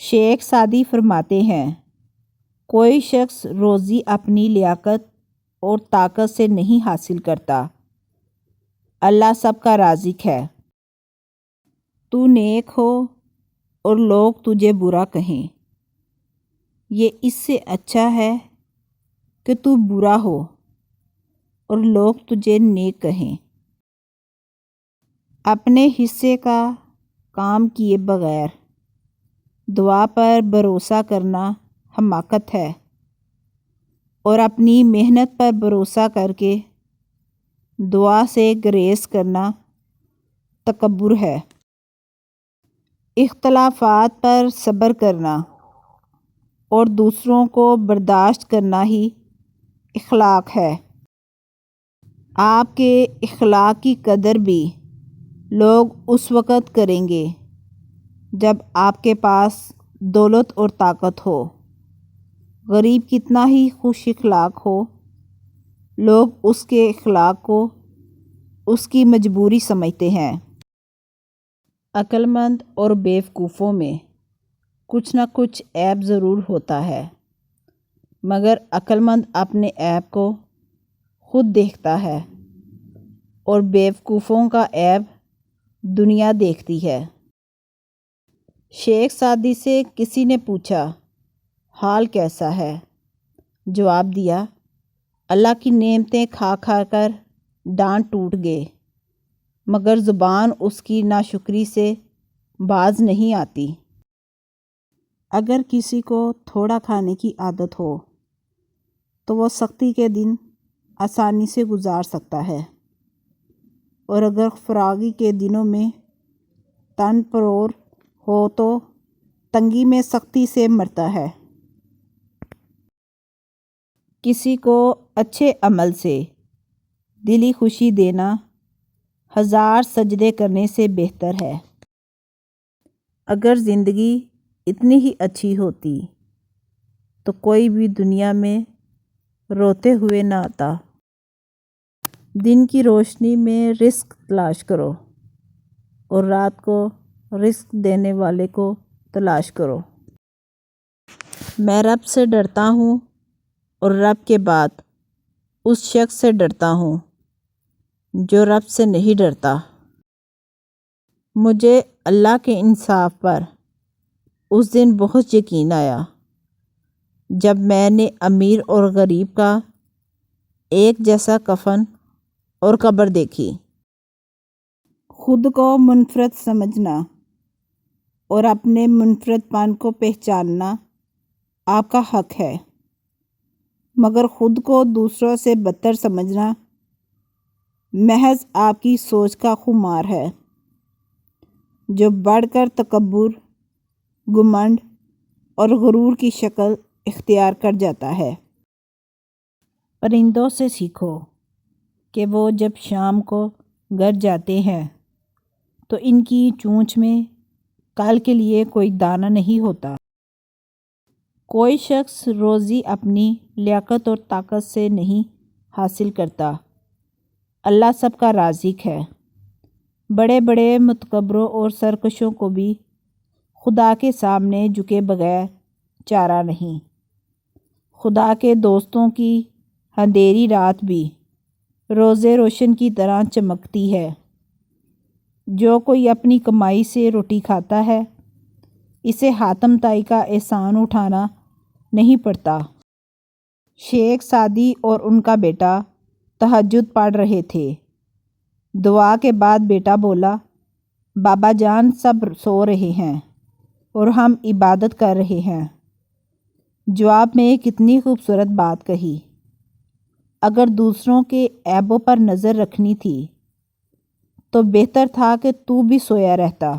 شیخ Saadi فرماتے ہیں، کوئی شخص روزی اپنی لیاقت اور طاقت سے نہیں حاصل کرتا، اللہ سب کا رازق ہے۔ تو نیک ہو اور لوگ تجھے برا کہیں، یہ اس سے اچھا ہے کہ تو برا ہو اور لوگ تجھے نیک کہیں۔ اپنے حصے کا کام کیے بغیر دعا پر بھروسہ کرنا حماقت ہے، اور اپنی محنت پر بھروسہ کر کے دعا سے گریز کرنا تکبر ہے۔ اختلافات پر صبر کرنا اور دوسروں کو برداشت کرنا ہی اخلاق ہے۔ آپ کے اخلاق کی قدر بھی لوگ اس وقت کریں گے جب آپ کے پاس دولت اور طاقت ہو۔ غریب کتنا ہی خوش اخلاق ہو، لوگ اس کے اخلاق کو اس کی مجبوری سمجھتے ہیں۔ عقل مند اور بیوقوفوں میں کچھ نہ کچھ عیب ضرور ہوتا ہے، مگر عقل مند اپنے عیب کو خود دیکھتا ہے اور بیوقوفوں کا عیب دنیا دیکھتی ہے۔ شیخ سعدی سے کسی نے پوچھا، حال کیسا ہے؟ جواب دیا، اللہ کی نعمتیں کھا کھا کر دانت ٹوٹ گئے، مگر زبان اس کی ناشکری سے باز نہیں آتی۔ اگر کسی کو تھوڑا کھانے کی عادت ہو تو وہ سختی کے دن آسانی سے گزار سکتا ہے، اور اگر فراغی کے دنوں میں تن پرور ہو تو تنگی میں سختی سے مرتا ہے۔ کسی کو اچھے عمل سے دلی خوشی دینا 1000 سجدے کرنے سے بہتر ہے۔ اگر زندگی اتنی ہی اچھی ہوتی تو کوئی بھی دنیا میں روتے ہوئے نہ آتا۔ دن کی روشنی میں رزق تلاش کرو اور رات کو رزق دینے والے کو تلاش کرو۔ میں رب سے ڈرتا ہوں اور رب کے بعد اس شخص سے ڈرتا ہوں جو رب سے نہیں ڈرتا۔ مجھے اللہ کے انصاف پر اس دن بہت یقین آیا جب میں نے امیر اور غریب کا ایک جیسا کفن اور قبر دیکھی۔ خود کو منفرد سمجھنا اور اپنے منفرد پن کو پہچاننا آپ کا حق ہے، مگر خود کو دوسروں سے بدتر سمجھنا محض آپ کی سوچ کا خمار ہے، جو بڑھ کر تکبر، گھمنڈ اور غرور کی شکل اختیار کر جاتا ہے۔ پرندوں سے سیکھو کہ وہ جب شام کو گھر جاتے ہیں تو ان کی چونچ میں کل کے لیے کوئی دانہ نہیں ہوتا۔ کوئی شخص روزی اپنی لیاقت اور طاقت سے نہیں حاصل کرتا، اللہ سب کا رازق ہے۔ بڑے بڑے متکبروں اور سرکشوں کو بھی خدا کے سامنے جھکے بغیر چارہ نہیں۔ خدا کے دوستوں کی اندھیری رات بھی روز روشن کی طرح چمکتی ہے۔ جو کوئی اپنی کمائی سے روٹی کھاتا ہے، اسے حاتم طائی کا احسان اٹھانا نہیں پڑتا۔ شیخ سعدی اور ان کا بیٹا تہجد پڑھ رہے تھے۔ دعا کے بعد بیٹا بولا، بابا جان سب سو رہے ہیں اور ہم عبادت کر رہے ہیں۔ جواب میں کتنی خوبصورت بات کہی۔ اگر دوسروں کے عیبوں پر نظر رکھنی تھی تو بہتر تھا کہ تو بھی سویا رہتا۔